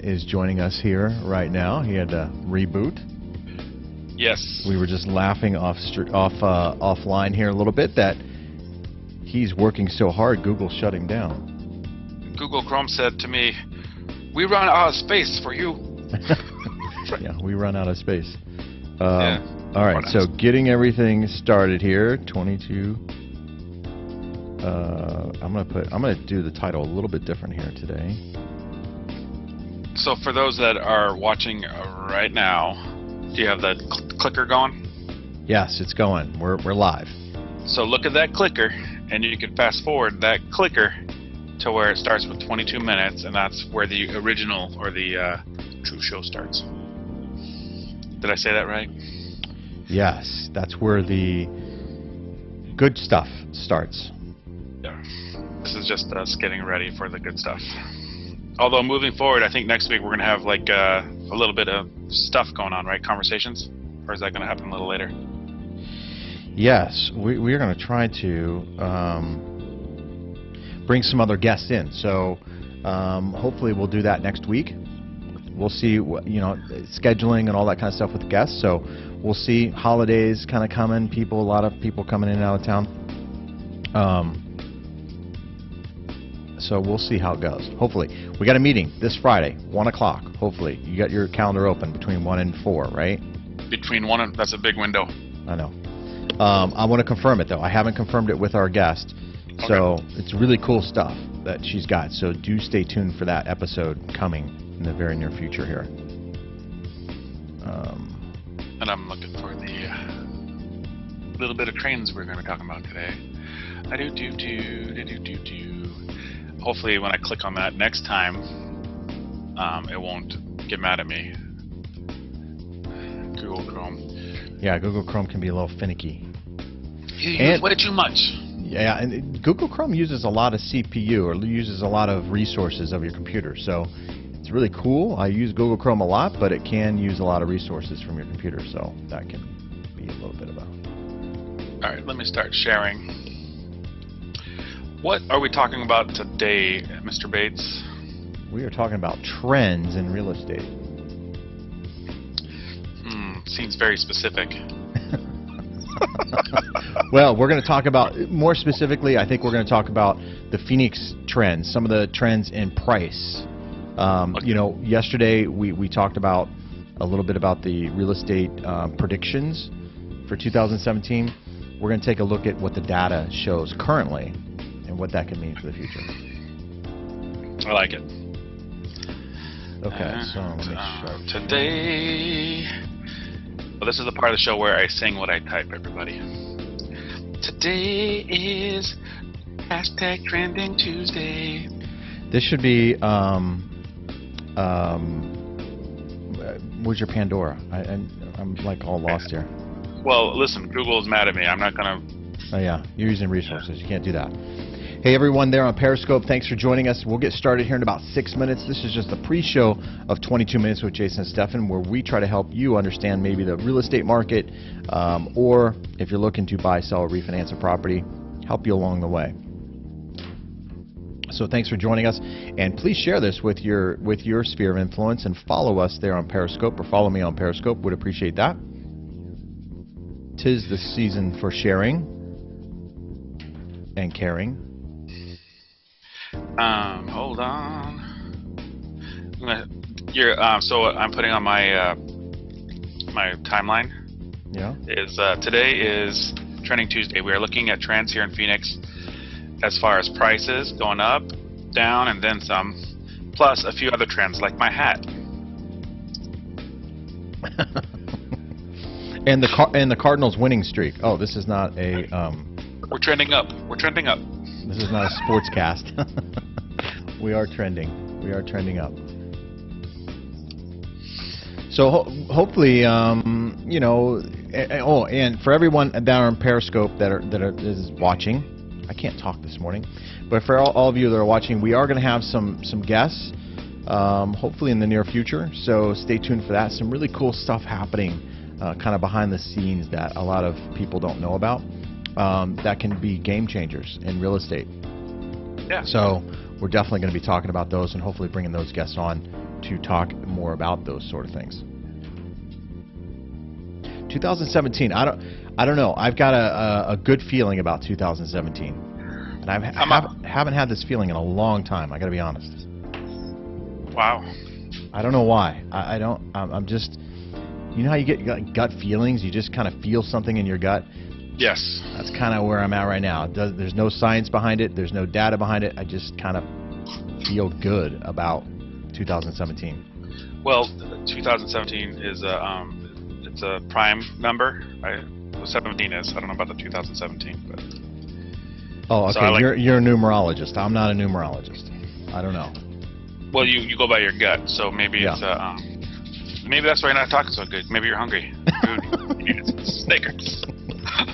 is joining us here right now. He had to reboot. Yes. We were just laughing offline here a little bit that he's working so hard, Google's shut him down. Google Chrome said to me, "We run out of space for you." Yeah, we run out of space. Yeah. All right, so getting everything started here. 22. I'm gonna do the title a little bit different here today. So for those that are watching right now, do you have the clicker going? Yes, it's going. We're live. So look at that clicker, and you can fast forward that clicker to where it starts with 22 minutes, and that's where the original or the true show starts. Did I say that right? Yes, that's where the good stuff starts. Yeah. This is just us getting ready for the good stuff. Although moving forward, I think next week we're going to have like a little bit of stuff going on, right? Conversations? Or is that going to happen a little later? Yes, we are going to try to bring some other guests in. So hopefully we'll do that next week. We'll see, scheduling and all that kind of stuff with guests. So we'll see. Holidays kind of coming. A lot of people coming in and out of town. So we'll see how it goes. Hopefully, we got a meeting this Friday, 1 o'clock. Hopefully, you got your calendar open between 1 and 4, right? Between 1 and that's a big window. I know. I want to confirm it though. I haven't confirmed it with our guest. Okay. So it's really cool stuff that she's got. So do stay tuned for that episode coming in the very near future here. And I'm looking for the little bit of trains we're going to be talking about today. Hopefully when I click on that next time, it won't get mad at me. Google Chrome. Yeah, Google Chrome can be a little finicky. You use way too much. Yeah, and Google Chrome uses a lot of CPU or uses a lot of resources of your computer. So it's really cool. I use Google Chrome a lot, but it can use a lot of resources from your computer. So that can be a little bit of a... All right, let me start sharing. What are we talking about today, Mr. Bates? We are talking about trends in real estate. Seems very specific. Well, we're going to talk about, more specifically, I think we're going to talk about the Phoenix trends, some of the trends in price. Okay. Yesterday we talked about a little bit about the real estate predictions for 2017. We're going to take a look at what the data shows currently and what that could mean for the future. I like it. Okay, so let me show today. Well, this is the part of the show where I sing what I type, everybody. Today is hashtag Trending Tuesday. This should be where's your Pandora? I'm like all lost here. Well, listen, Google's mad at me. I'm not gonna. Oh yeah, you're using resources. You can't do that. Hey everyone there on Periscope, thanks for joining us. We'll get started here in about 6 minutes. This is just a pre-show of 22 Minutes with Jayson and Stefan, where we try to help you understand maybe the real estate market, or if you're looking to buy, sell, or refinance a property, help you along the way. So thanks for joining us, and please share this with your sphere of influence and follow us there on Periscope, or follow me on Periscope. Would appreciate that. 'Tis the season for sharing and caring. Hold on. So I'm putting on my my timeline. Yeah. Today is Trending Tuesday. We are looking at trends here in Phoenix as far as prices going up, down, and then some, plus a few other trends like my hat. And the Cardinals winning streak. Oh, this is not a. We're trending up. We're trending up. This is not a sports cast. We are trending. We are trending up. So hopefully, and for everyone down on Periscope that is watching, I can't talk this morning, but for all of you that are watching, we are going to have some guests, hopefully in the near future. So stay tuned for that. Some really cool stuff happening, kind of behind the scenes that a lot of people don't know about. That can be game changers in real estate. Yeah. So we're definitely going to be talking about those and hopefully bringing those guests on to talk more about those sort of things. 2017. I don't know. I've got a good feeling about 2017, and I haven't had this feeling in a long time. I got to be honest. Wow. I don't know why. I don't. I'm just. You know how you get gut feelings? You just kind of feel something in your gut. Yes. That's kind of where I'm at right now. There's no science behind it. There's no data behind it. I just kind of feel good about 2017. Well, 2017 is it's a prime number. 17 is. I don't know about the 2017, but. Oh, okay. So you're a numerologist. I'm not a numerologist. I don't know. Well, you go by your gut, so maybe it's maybe that's why you're not talking so good. Maybe you're hungry. You need Snickers.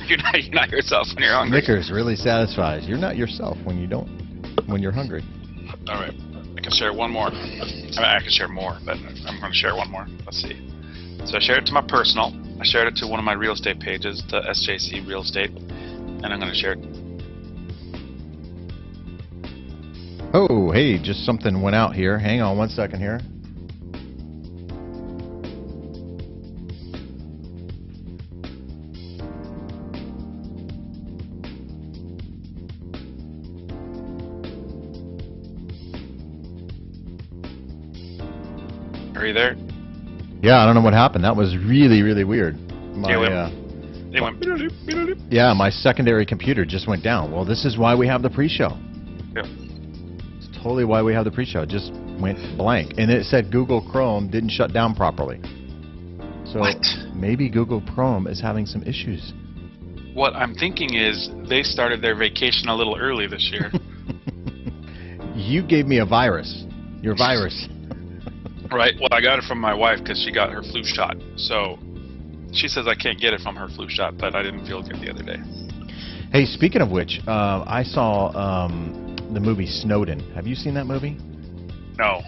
You're not yourself when you're hungry. Snickers really satisfies. You're not yourself when you're hungry. All right, I can share one more. I mean, I can share more, but I'm going to share one more. Let's see. So I shared it to my personal. I shared it to one of my real estate pages, the SJC Real Estate, and I'm going to share it. Oh, hey, just something went out here. Hang on one second here. Are you there? Yeah, I don't know what happened. That was really, really weird. They went. Yeah, my secondary computer just went down. Well, this is why we have the pre-show. Yeah. It's totally why we have the pre-show. It just went blank, and it said Google Chrome didn't shut down properly. So what? Maybe Google Chrome is having some issues. What I'm thinking is they started their vacation a little early this year. You gave me a virus. Your virus. Right. Well, I got it from my wife because she got her flu shot. So she says I can't get it from her flu shot, but I didn't feel good the other day. Hey, speaking of which, I saw the movie Snowden. Have you seen that movie? No.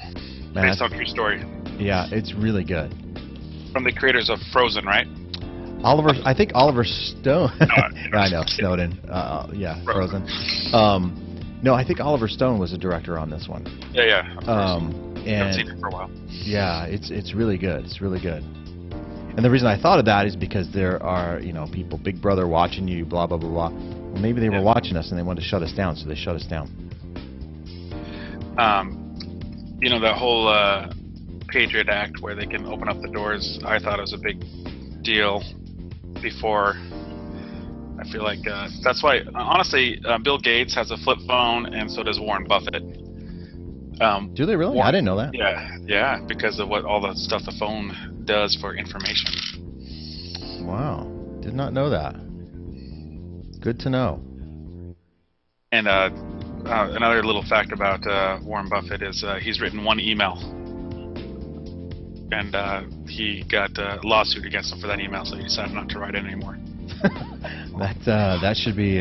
Man, based on true story. Yeah, it's really good. From the creators of Frozen, right? I think Oliver Stone. No, I know, Snowden. Yeah, Frozen. No, I think Oliver Stone was the director on this one. Yeah. And I've seen it for a while. Yeah, it's really good. It's really good. And the reason I thought of that is because there are, people, Big Brother watching you, blah, blah, blah, blah. Well, maybe they were watching us and they wanted to shut us down, so they shut us down. The whole Patriot Act where they can open up the doors, I thought it was a big deal before. I feel like that's why, honestly, Bill Gates has a flip phone, and so does Warren Buffett. Do they really? I didn't know that. Yeah, because of what all the stuff the phone does for information. Wow, did not know that. Good to know. And another little fact about Warren Buffett is he's written one email, and he got a lawsuit against him for that email, so he decided not to write it anymore. That should be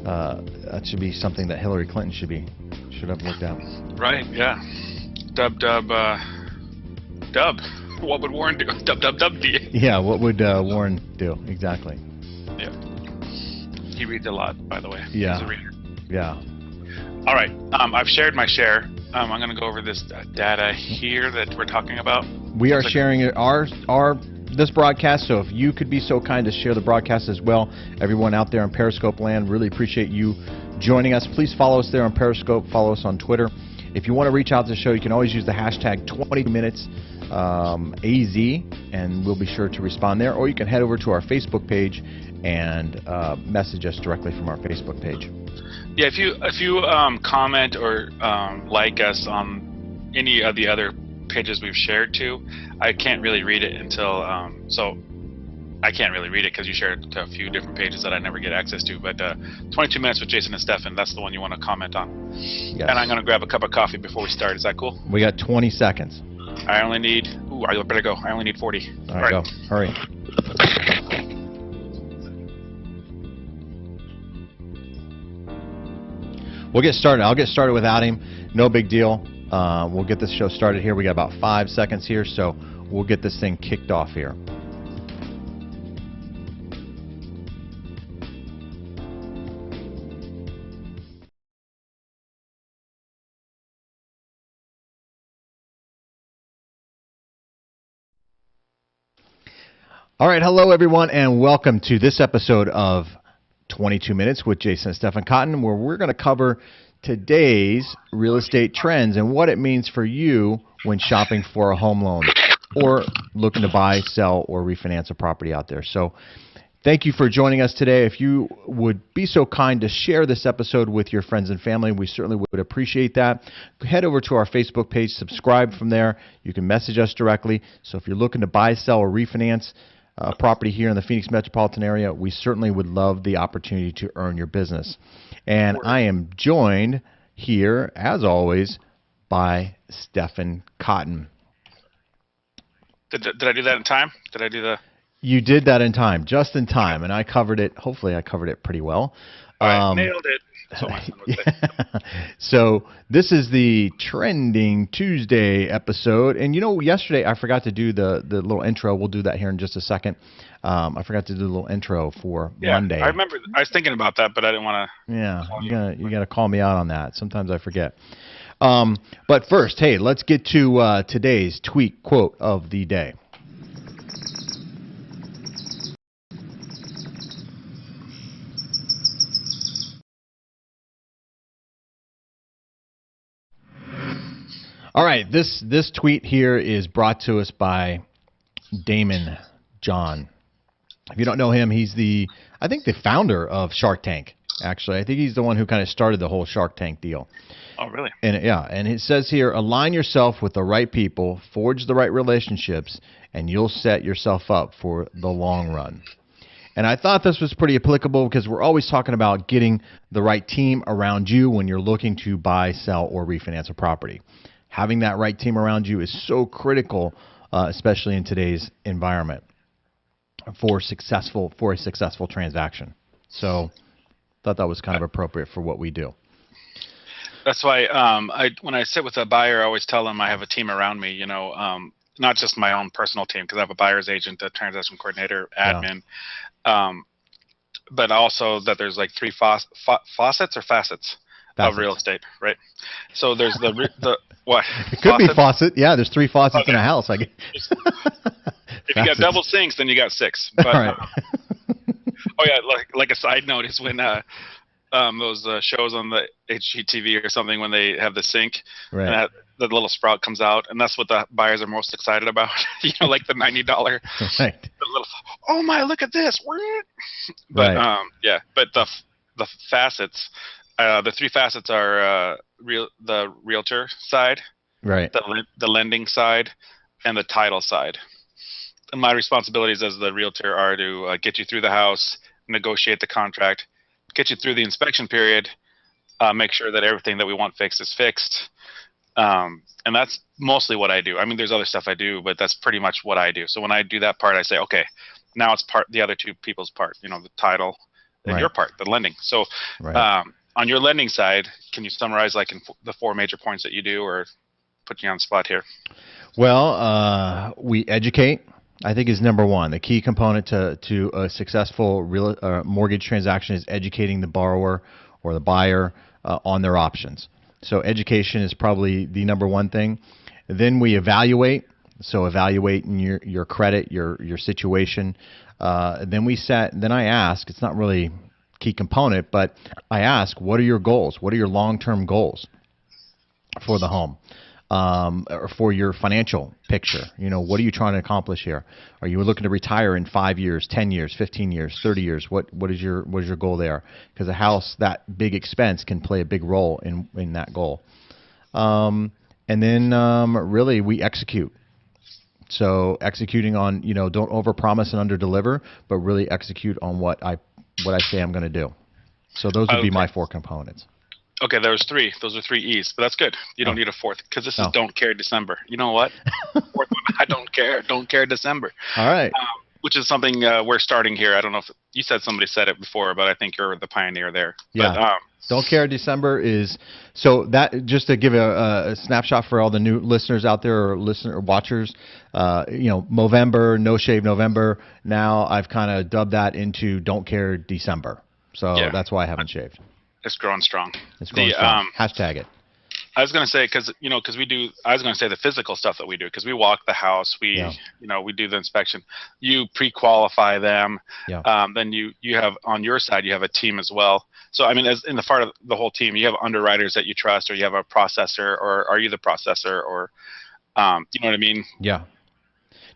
that should be something that Hillary Clinton should have looked at. Right, yeah. Dub. What would Warren do? Dub to you. Yeah, what would Warren do? Exactly. Yeah. He reads a lot, by the way. Yeah. He's a reader. Yeah. All right. I've shared my share. I'm going to go over this data here that we're talking about. We are sharing this broadcast, so if you could be so kind to share the broadcast as well. Everyone out there in Periscope land, really appreciate you joining us. Please follow us there on Periscope. Follow us on Twitter. If you want to reach out to the show, you can always use the hashtag 20minutes AZ, and we'll be sure to respond there. Or you can head over to our Facebook page and message us directly from our Facebook page. Yeah, if you comment or like us on any of the other pages we've shared to, I can't really read it until I can't really read it because you shared it to a few different pages that I never get access to. But 22 minutes with Jayson and Stefan, that's the one you want to comment on. Yes. And I'm going to grab a cup of coffee before we start. Is that cool? We got 20 seconds. I only need. I better go. I only need 40. All right, go. Hurry. We'll get started. I'll get started without him. No big deal. We'll get this show started here. We got about 5 seconds here, so we'll get this thing kicked off here. All right, hello everyone, and welcome to this episode of 22 Minutes with Jayson and Stephen Cotton, where we're going to cover today's real estate trends and what it means for you when shopping for a home loan or looking to buy, sell, or refinance a property out there. So thank you for joining us today. If you would be so kind to share this episode with your friends and family, we certainly would appreciate that. Head over to our Facebook page, subscribe from there. You can message us directly. So if you're looking to buy, sell, or refinance a property here in the Phoenix metropolitan area, we certainly would love the opportunity to earn your business. And I am joined here, as always, by Stephen Cotton. Did I do that in time? Did I do the... You did that in time, just in time, and I covered it. Hopefully, I covered it pretty well. I nailed it. So this is the Trending Tuesday episode, and yesterday I forgot to do the little intro. We'll do that here in just a second. I forgot to do the little intro for Monday. I remember. I was thinking about that, but I didn't want to. Yeah, you gotta call me out on that. Sometimes I forget. But first, hey, let's get to today's tweet quote of the day. All right, this tweet here is brought to us by Damon John. If you don't know him, he's I think the founder of Shark Tank. Actually, I think he's the one who kind of started the whole Shark Tank deal. Oh, really? And and it says here, align yourself with the right people, forge the right relationships, and you'll set yourself up for the long run. And I thought this was pretty applicable because we're always talking about getting the right team around you when you're looking to buy, sell, or refinance a property. Having that right team around you is so critical, especially in today's environment, for a successful transaction. So, I thought that was kind of appropriate for what we do. That's why when I sit with a buyer, I always tell them I have a team around me. Not just my own personal team, because I have a buyer's agent, a transaction coordinator, admin, but also that there's like three faucets of real estate, right? So there's the what? It could be faucet. Yeah, there's three faucets in a house. If you got double sinks, then you got six. But, all right. Oh yeah, like a side note is when those shows on the HGTV or something, when they have the sink, right, and the little sprout comes out, and that's what the buyers are most excited about. Like the $90. Right. The little, oh my, look at this. But right. But the facets. The three facets are the realtor side, right, the lending side, and the title side. And my responsibilities as the realtor are to get you through the house, negotiate the contract, get you through the inspection period, make sure that everything that we want fixed is fixed. And that's mostly what I do. I mean, there's other stuff I do, but that's pretty much what I do. So when I do that part, I say, okay, now it's the other two people's part, the title and right, your part, the lending. So right. On your lending side, can you summarize like in the four major points that you do, or put you on the spot here? Well, we educate, I think, is number one. The key component to a successful mortgage transaction is educating the borrower or the buyer on their options. So education is probably the number one thing. Then we evaluate. So evaluating your credit, your situation. Then I ask. It's not really key component, but I ask, what are your goals? What are your long-term goals for the home, or for your financial picture? What are you trying to accomplish here? Are you looking to retire in 5 years, 10 years, 15 years, 30 years? What is your goal there? Because a house, that big expense, can play a big role in that goal. And then really we execute. So executing on, don't overpromise and underdeliver, but really execute on what I say I'm going to do. So those would be my four components. Okay, there was three. Those are three E's, but that's good. You don't need a fourth, because this is Don't Care December. You know what? Fourth one, I don't care. Don't care December. All right. Which is something we're starting here. I don't know if you said somebody said it before, but I think you're the pioneer there. Yeah. But, Don't Care December is, so that, just to give a snapshot for all the new listeners out there, or watchers, Movember, No Shave November. Now I've kind of dubbed that into Don't Care December. So that's why I haven't shaved. It's growing strong. It's growing strong. Hashtag it. I was gonna say because we do. I was gonna say the physical stuff that we do because we walk the house. Yeah. We do the inspection. You pre-qualify them. Yeah. Then you have on your side you have a team as well. So I mean, as in the part of the whole team, you have underwriters that you trust, or you have a processor, or are you the processor, or you know what I mean? Yeah.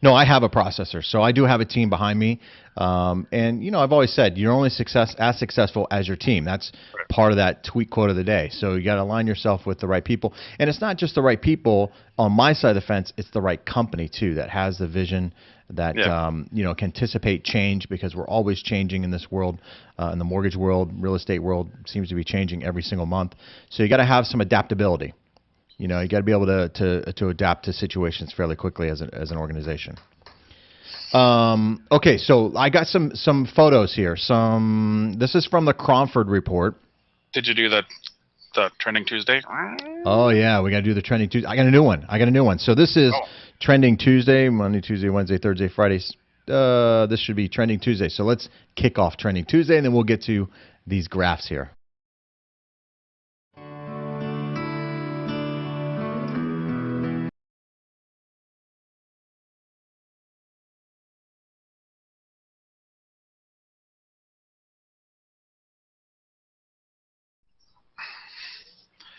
No, I have a processor, so I do have a team behind me. And I've always said you're only as successful as your team. That's part of that tweet quote of the day. So you got to align yourself with the right people, and it's not just the right people on my side of the fence. It's the right company too that has the vision that can anticipate change because we're always changing in this world. In the mortgage world, real estate world seems to be changing every single month. So you got to have some adaptability. You got to be able to adapt to situations fairly quickly as an organization. Okay, so I got some photos here. This is from the Cromford report. Did you do the Trending Tuesday? Oh yeah, we got to do the Trending Tuesday. I got a new one. So this is Trending Tuesday, Monday, Tuesday, Wednesday, Thursday, Fridays. This should be Trending Tuesday. So let's kick off Trending Tuesday, and then we'll get to these graphs here.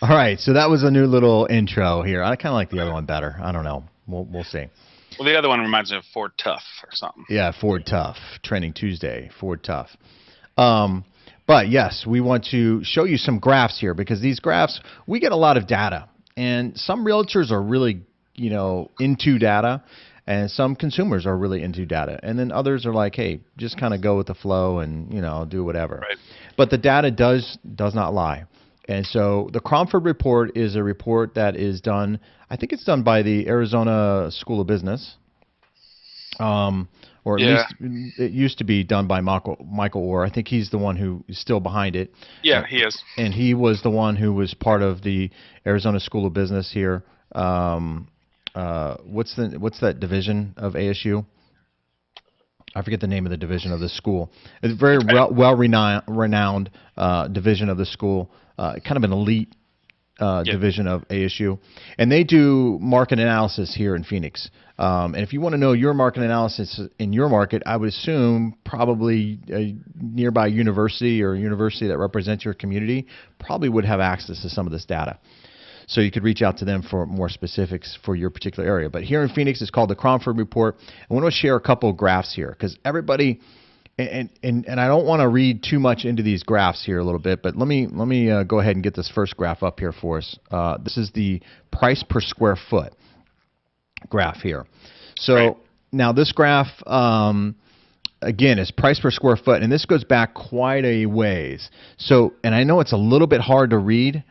All right, so that was a new little intro here. I kind of like the other one better. I don't know. We'll see. Well, the other one reminds me of Ford Tough or something. Yeah, Ford Tough. Trending Tuesday, Ford Tough. But yes, we want to show you some graphs here because these graphs, we get a lot of data. And some realtors are really, into data, and some consumers are really into data. And then others are like, hey, just kind of go with the flow and, do whatever. Right. But the data does not lie. And so the Cromford report is a report that is done, I think it's done by the Arizona School of Business, or at least it used to be done by Michael Orr. I think he's the one who is still behind it. Yeah, he is. And he was the one who was part of the Arizona School of Business here. What's that division of ASU? I forget the name of the division of the school. It's a very renowned division of the school, kind of an elite division of ASU. And they do market analysis here in Phoenix. And if you want to know your market analysis in your market, I would assume probably a nearby university or a university that represents your community probably would have access to some of this data. So you could reach out to them for more specifics for your particular area. But here in Phoenix, it's called the Cromford Report. I want to share a couple of graphs here because everybody, and I don't want to read too much into these graphs here a little bit, but let me go ahead and get this first graph up here for us. This is the price per square foot graph here. So now this graph, again, is price per square foot, and this goes back quite a ways. So, and I know it's a little bit hard to read.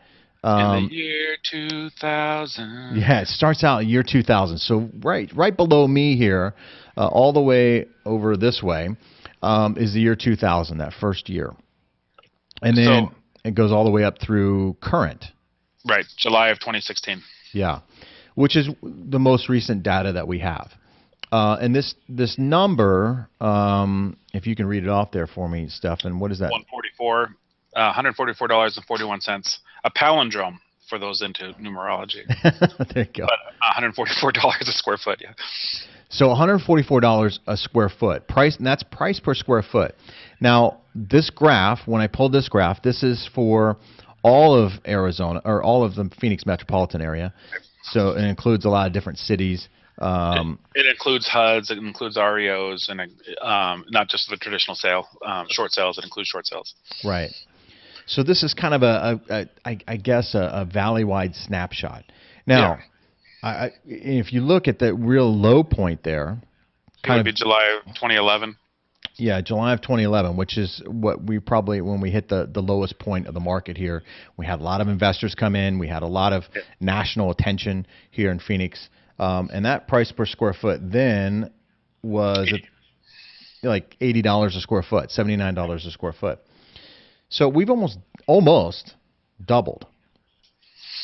In the year 2000. Yeah, it starts out year 2000. So right below me here, all the way over this way, is the year 2000, that first year. And then it goes all the way up through current. Right, July of 2016. Yeah, which is the most recent data that we have. And this number, if you can read it off there for me, Stefan, what is that? $144.41. A palindrome for those into numerology. There you go. But $144 a square foot, yeah. So $144 a square foot. And that's price per square foot. Now, this graph, when I pulled this graph, this is for all of Arizona, or all of the Phoenix metropolitan area. So it includes a lot of different cities. It includes HUDs, it includes REOs, and not just the traditional sale, short sales. It includes short sales. Right. So this is kind of I guess a valley-wide snapshot. Now, if you look at the real low point there, it would be July of 2011. Yeah, July of 2011, which is what we probably, when we hit the lowest point of the market here, we had a lot of investors come in. We had a lot of national attention here in Phoenix. And that price per square foot then was like $80 a square foot, $79 a square foot. So we've almost doubled.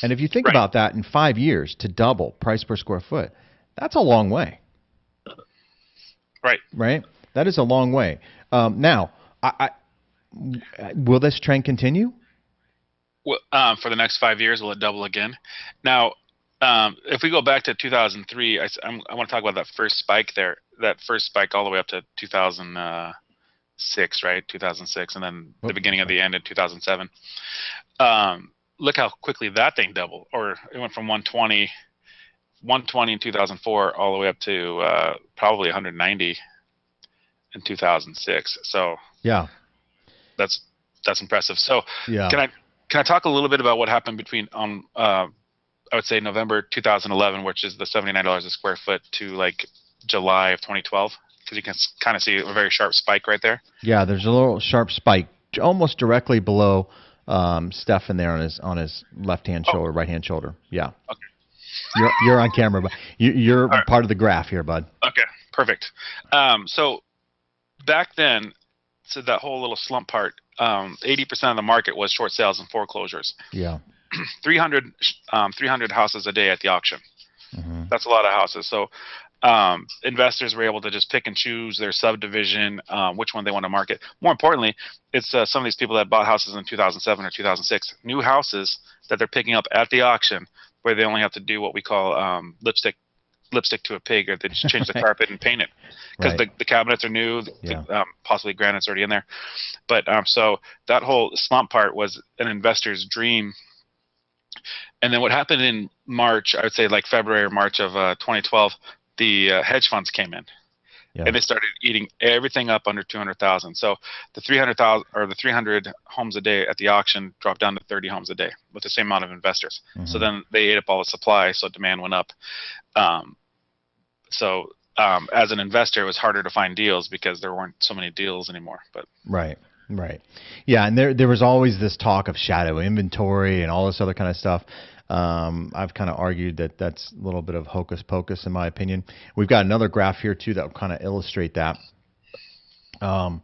And if you think about that, in 5 years to double price per square foot, that's a long way. Right? That is a long way. Now, will this trend continue? Well, for the next 5 years, will it double again? Now, if we go back to 2003, I want to talk about that first spike there. That first spike all the way up to 2006, right? 2006, and then the Whoop, beginning of sorry. the end in 2007. Look how quickly that thing doubled, or it went from 120 in 2004 all the way up to probably 190 in 2006. So Yeah, that's that's impressive. So yeah. can I can I talk a little bit about what happened between on I would say November 2011, which is the $79 a square foot, to like July of 2012, because you can kind of see a very sharp spike right there. Yeah, there's a little sharp spike almost directly below Stefan there on his left hand Oh, shoulder, right hand shoulder. Yeah, okay. you're on camera, but you're All right. part of the graph here, bud. Okay. Perfect. So back then, so that whole little slump part, 80% of the market was short sales and foreclosures. Yeah. 300, 300 houses a day at the auction. Hmm. That's a lot of houses. So investors were able to just pick and choose their subdivision, which one they want to market. More importantly, it's some of these people that bought houses in 2007 or 2006, new houses that they're picking up at the auction, where they only have to do what we call lipstick to a pig, or they just change the Right. carpet and paint it, because Right. the cabinets are new, Yeah. possibly granite's already in there. But so that whole slump part was an investor's dream. And then what happened in March, I would say like February or March of 2012, the hedge funds came in Yeah. and they started eating everything up under 200,000. So the 300,000 or the 300 homes a day at the auction dropped down to 30 homes a day with the same amount of investors. So Hmm. then they ate up all the supply, so demand went up. Um, so as an investor, it was harder to find deals because there weren't so many deals anymore. But Right. Right. Yeah, and there was always this talk of shadow inventory and all this other kind of stuff. I've kind of argued that that's a little bit of hocus pocus in my opinion. We've got another graph here too that will kind of illustrate that. Um,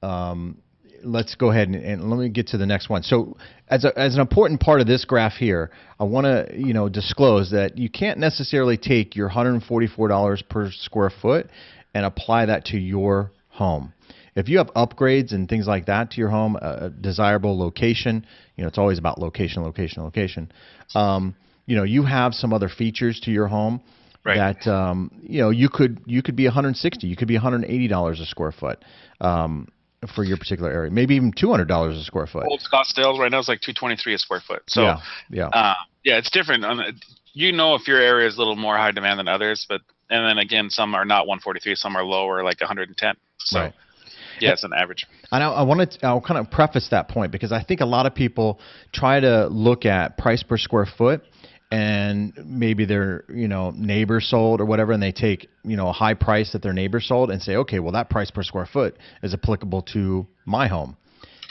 um, let's go ahead and let me get to the next one. So, as an important part of this graph here, I want to disclose that you can't necessarily take your $144 per square foot and apply that to your home. If you have upgrades and things like that to your home, a desirable location, it's always about location, location, location. You have some other features to your home right, that you could be 160, you could be $180 a square foot for your particular area, maybe even $200 a square foot. old Scottsdale right now is like 223 a square foot. So Yeah, yeah, yeah, it's different. If your area is a little more high demand than others, but and then again, some are not 143, some are lower, like 110. So right. yeah, it's an average. And I'll kind of preface that point because I think a lot of people try to look at price per square foot and maybe their neighbor sold or whatever, and they take a high price that their neighbor sold and say, okay, well that price per square foot is applicable to my home,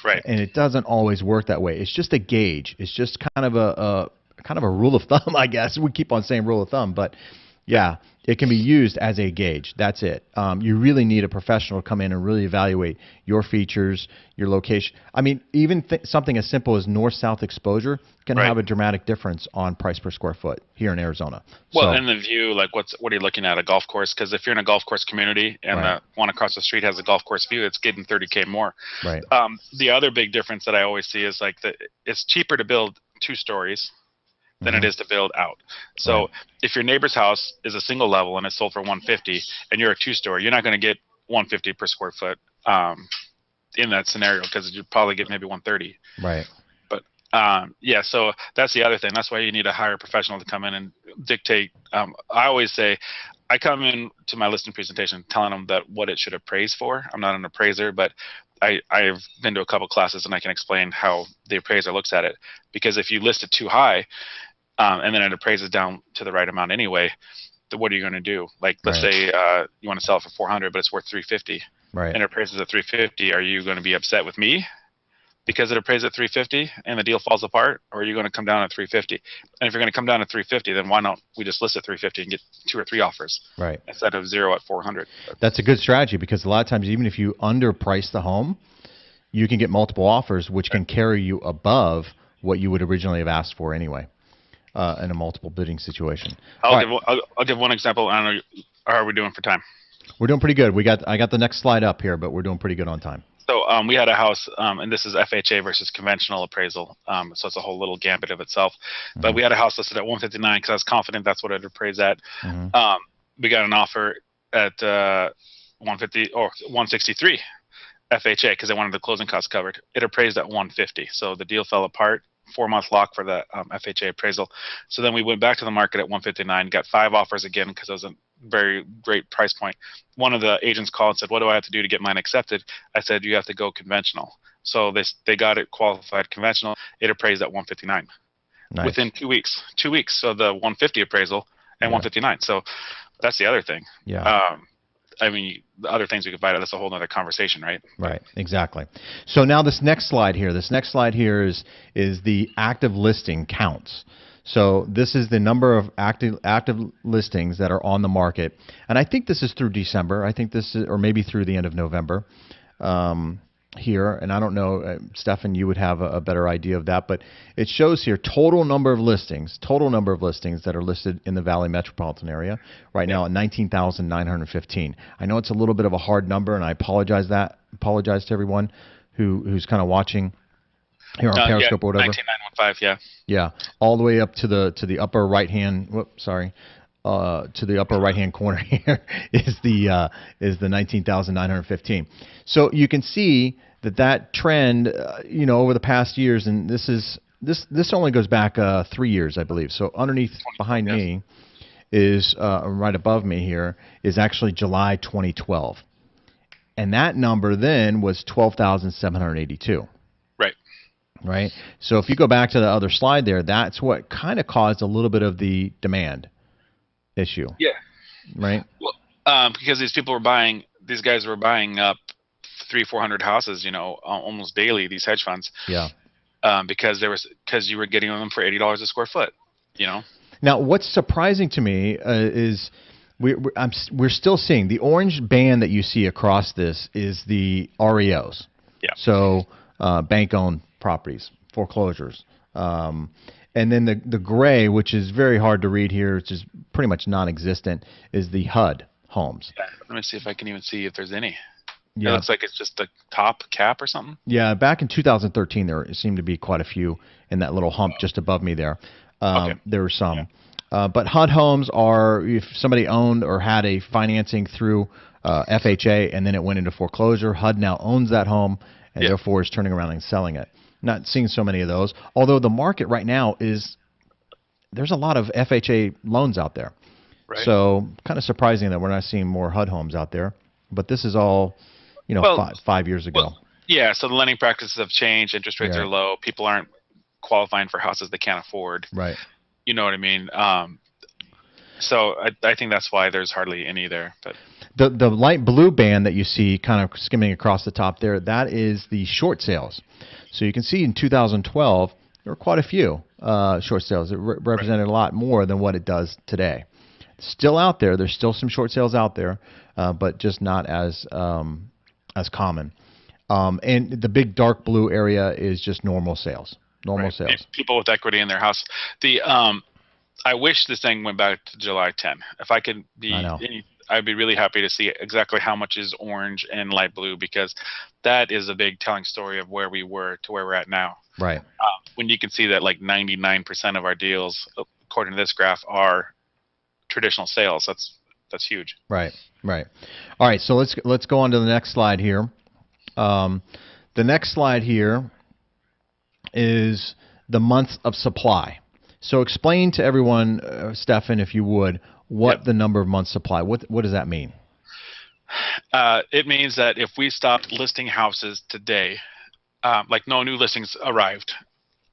Right. and it doesn't always work that way. It's just a gauge. It's just kind of a rule of thumb, I guess. We keep on saying rule of thumb, but yeah, it can be used as a gauge. That's it. You really need a professional to come in and really evaluate your features, your location. I mean, even something as simple as north-south exposure can Right. have a dramatic difference on price per square foot here in Arizona. Well, So, and the view, like what are you looking at, a golf course? Because if you're in a golf course community and right, the one across the street has a golf course view, it's getting 30K more. right, The other big difference that I always see is like it's cheaper to build 2 stories than it hmm, is to build out. right, So if your neighbor's house is a single level and it's sold for 150, and you're a 2-story, you're not going to get 150 per square foot in that scenario, because you'd probably get maybe 130. right, But yeah, so that's the other thing. That's why you need a higher professional to come in and dictate. I always say, I come in to my listing presentation telling them that what it should appraise for. I'm not an appraiser, but I've been to a couple classes and I can explain how the appraiser looks at it. Because if you list it too high, and then it appraises down to the right amount anyway, then what are you going to do? Like, let's right, say you want to sell it for 400, but it's worth 350, right. and it appraises at 350. Are you going to be upset with me because it appraised at 350 and the deal falls apart, or are you going to come down at 350? And if you're going to come down at 350, then why not we just list at 350 and get 2 or 3 offers Right. instead of 0 at 400? That's a good strategy because a lot of times, even if you underprice the home, you can get multiple offers, which can carry you above what you would originally have asked for anyway, in a multiple bidding situation. All right, I'll give one example. I don't know. How are we doing for time? we're doing pretty good. I got the next slide up here, but we're doing pretty good on time. So we had a house, and this is FHA versus conventional appraisal. So it's a whole little gambit of itself. But Hmm. we had a house listed at 159 because I was confident that's what it appraised at. Hmm. Um, we got an offer at 150 or 163 FHA because they wanted the closing costs covered. It appraised at 150, so the deal fell apart. 4 month lock for the FHA appraisal. So then we went back to the market at 159, got 5 offers again because it was a very great price point. One of the agents called and said, "What do I have to do to get mine accepted?" I said, "You have to go conventional." So they got it qualified conventional. It appraised at 159 Nice. within 2 weeks. 2 weeks. So the 150 appraisal and Yeah. 159. So that's the other thing. Yeah. I mean, the other things we could find out, that's a whole other conversation, right? But Right, exactly. So now this next slide here is the active listing counts. So this is the number of active listings that are on the market, and I think this is through December. I think this is, or maybe through the end of November. Um, Here, and I don't know, Stefan, you would have a better idea of that, but it shows here total number of listings that are listed in the Valley metropolitan area right yeah, now at 19,915. I know it's a little bit of a hard number, and I apologize to everyone who's kind of watching here on yeah, Periscope or whatever. 19915, yeah, Yeah, all the way up to the upper right hand. Whoops, sorry. To the upper right hand corner here is the 19,915. So you can see that trend, over the past years, and this only goes back 3 years, I believe. So underneath 2012, behind yeah, me is right above me here is actually July 2012, and that number then was 12,782. right. Right. So if you go back to the other slide there, that's what kind of caused a little bit of the demand issue, Yeah, right? well, because these guys were buying up 400 houses, almost daily. These hedge funds, Yeah. because you were getting them for $80 a square foot, you know. Now, what's surprising to me is we're still seeing the orange band that you see across this is the REOs, Yeah, so bank-owned properties, foreclosures, and then the gray, which is very hard to read here, which is pretty much non-existent, is the HUD homes. yeah. Let me see if I can even see if there's any. It Yeah, looks like it's just the top cap or something. yeah. Back in 2013, there seemed to be quite a few in that little hump just above me there. Okay. There were Yeah. some. But HUD homes are if somebody owned or had a financing through FHA and then it went into foreclosure. HUD now owns that home and Yeah. therefore is turning around and selling it. Not seeing so many of those. Although the market right now there's a lot of FHA loans out there. Right. So kind of surprising that we're not seeing more HUD homes out there. But this is all, Well, 5 years ago. well, yeah. So the lending practices have changed. Interest rates are Yeah. low. People aren't qualifying for houses they can't afford. Right. You know what I mean? So I think that's why there's hardly any there. But The light blue band that you see kind of skimming across the top there, that is the short sales. So you can see in 2012 there were quite a few short sales. It right. represented a lot more than what it does today. Still out there. There's still some short sales out there, but just not as common. And the big dark blue area is just normal sales. Normal Right. sales. People with equity in their house. The I wish this thing went back to July 10. If I could I be know. I'd be really happy to see exactly how much is orange and light blue because that is a big telling story of where we were to where we're at now. Right. When you can see that like 99% of our deals, according to this graph, are traditional sales. That's huge. Right. Right. All right. So let's go on to the next slide here. Um, the next slide here is the months of supply. So explain to everyone, Stefan, if you would, what Yep. the number of months supply. What does that mean? It means that if we stopped listing houses today, like no new listings arrived,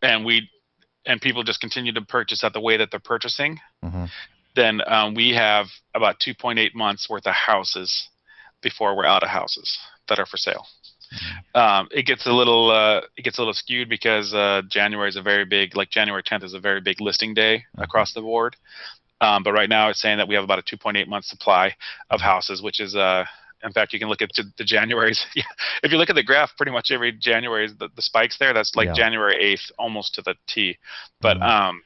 and people just continue to purchase at the way that they're purchasing, Hmm. then we have about 2.8 months worth of houses before we're out of houses that are for sale. It gets a little skewed because January is a very big, like January 10th is a very big listing day across the board. But right now it's saying that we have about a 2.8 month supply of houses, which is in fact, you can look at the Januaries. If you look at the graph, pretty much every January is the spikes there. That's like Yeah. January 8th, almost to the T. But Hmm.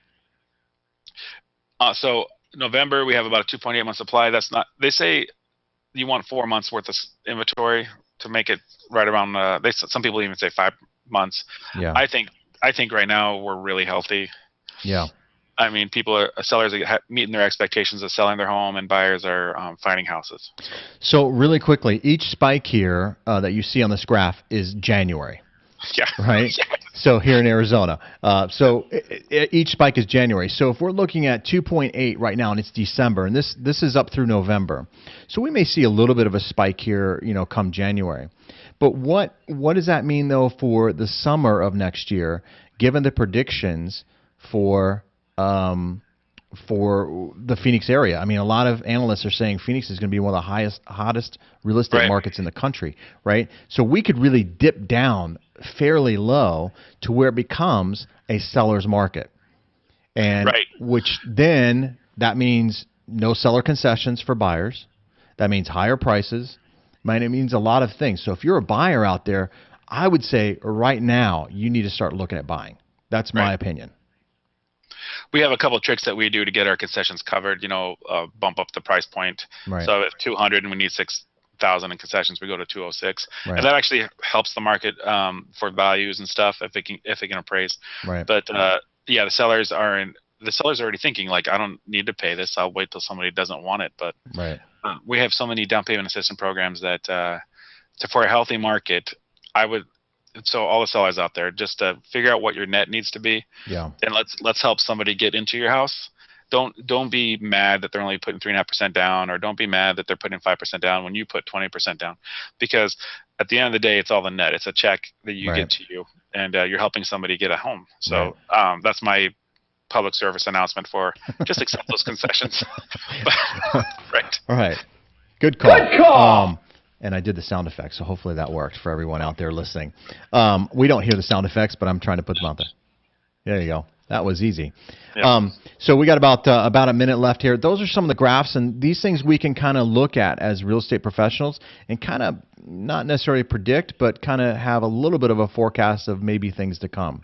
so November we have about a 2.8 month supply. That's not. They say you want 4 months worth of inventory. to make it right around. Some people even say 5 months. Yeah. I think right now we're really healthy. Yeah. I mean, sellers are meeting their expectations of selling their home, and buyers are finding houses. So really quickly, each spike here that you see on this graph is January, Yeah. right? Yeah. So here in Arizona, each spike is January. So if we're looking at 2.8 right now, and it's December, and this is up through November, so we may see a little bit of a spike here, come January. But what does that mean though for the summer of next year, given the predictions for the Phoenix area? I mean, a lot of analysts are saying Phoenix is going to be one of the hottest real estate Right. markets in the country, right? So we could really dip down fairly low to where it becomes a seller's market, and Right. which then that means no seller concessions for buyers. That means higher prices. It means a lot of things. So if you're a buyer out there, I would say right now you need to start looking at buying. That's my Right. opinion. We have a couple of tricks that we do to get our concessions covered. Bump up the price point. Right. So if 200 and we need 6,000 in concessions, we go to 206, Right. and that actually helps the market for values and stuff if it can appraise. Right. But yeah, the sellers are already thinking like, I don't need to pay this. I'll wait till somebody doesn't want it. But Right. we have so many down payment assistance programs that for a healthy market, so all the sellers out there, just figure out what your net needs to be. Yeah. And let's help somebody get into your house. Don't be mad that they're only putting 3.5% down, or don't be mad that they're putting 5% down when you put 20% down, because at the end of the day, it's all the net. It's a check that you Right. get to you, and you're helping somebody get a home. So that's my public service announcement for just accept those concessions. Right. All right. Good call. Good call. And I did the sound effects, so hopefully that worked for everyone out there listening. We don't hear the sound effects, but I'm trying to put them out there. There you go. That was easy. Yeah. So we got about a minute left here. Those are some of the graphs, and these things we can kind of look at as real estate professionals and kind of not necessarily predict, but kind of have a little bit of a forecast of maybe things to come.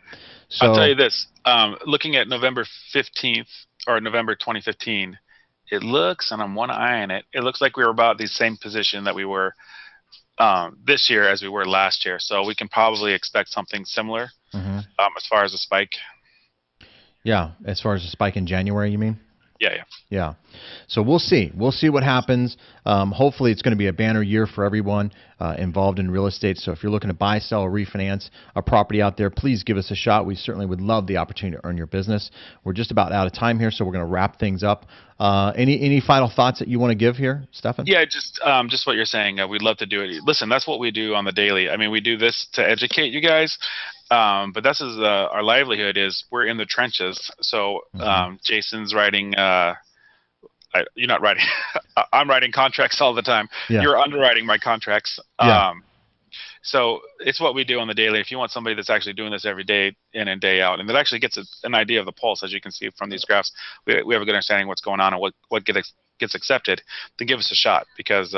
So I'll tell you this, looking at November 15th or November 2015, it looks, and I'm one eye on it, it looks like we were about the same position that we were this year as we were last year. So we can probably expect something similar as far as a spike. Yeah, as far as a spike in January, you mean? Yeah. Yeah. So we'll see. We'll see what happens. Hopefully it's going to be a banner year for everyone involved in real estate. So if you're looking to buy, sell, or refinance a property out there, please give us a shot. We certainly would love the opportunity to earn your business. We're just about out of time here, so we're going to wrap things up. Any final thoughts that you want to give here, Stefan? Yeah, just what you're saying. We'd love to do it. Listen, that's what we do on the daily. I mean, we do this to educate you guys. But this is our livelihood. Is we're in the trenches. So Jayson's writing. You're not writing. I'm writing contracts all the time. Yeah. You're underwriting my contracts. Yeah. So it's what we do on the daily. If you want somebody that's actually doing this every day in and day out, and that actually gets an idea of the pulse, as you can see from these graphs, we have a good understanding of what's going on and what gets accepted, then give us a shot, because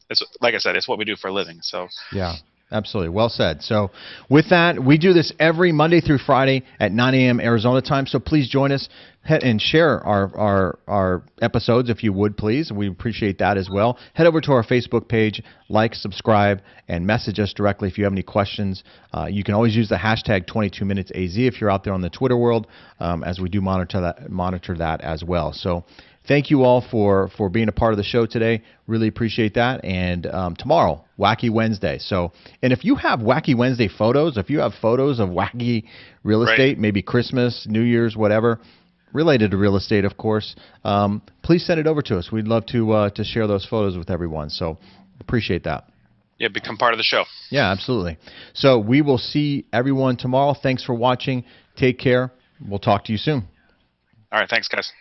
it's, like I said, it's what we do for a living. So yeah. Absolutely. Well said. So with that, we do this every Monday through Friday at 9 a.m. Arizona time. So please join us and share our episodes if you would, please. We appreciate that as well. Head over to our Facebook page, like, subscribe, and message us directly if you have any questions. You can always use the hashtag 22minutesaz if you're out there on the Twitter world, as we do monitor that as well. So thank you all for being a part of the show today. Really appreciate that. And tomorrow, Wacky Wednesday. So, and if you have Wacky Wednesday photos, if you have photos of wacky real estate, maybe Christmas, New Year's, whatever, related to real estate, of course, please send it over to us. We'd love to share those photos with everyone. So appreciate that. yeah, become part of the show. Yeah, absolutely. So we will see everyone tomorrow. Thanks for watching. Take care. We'll talk to you soon. All right, thanks, guys.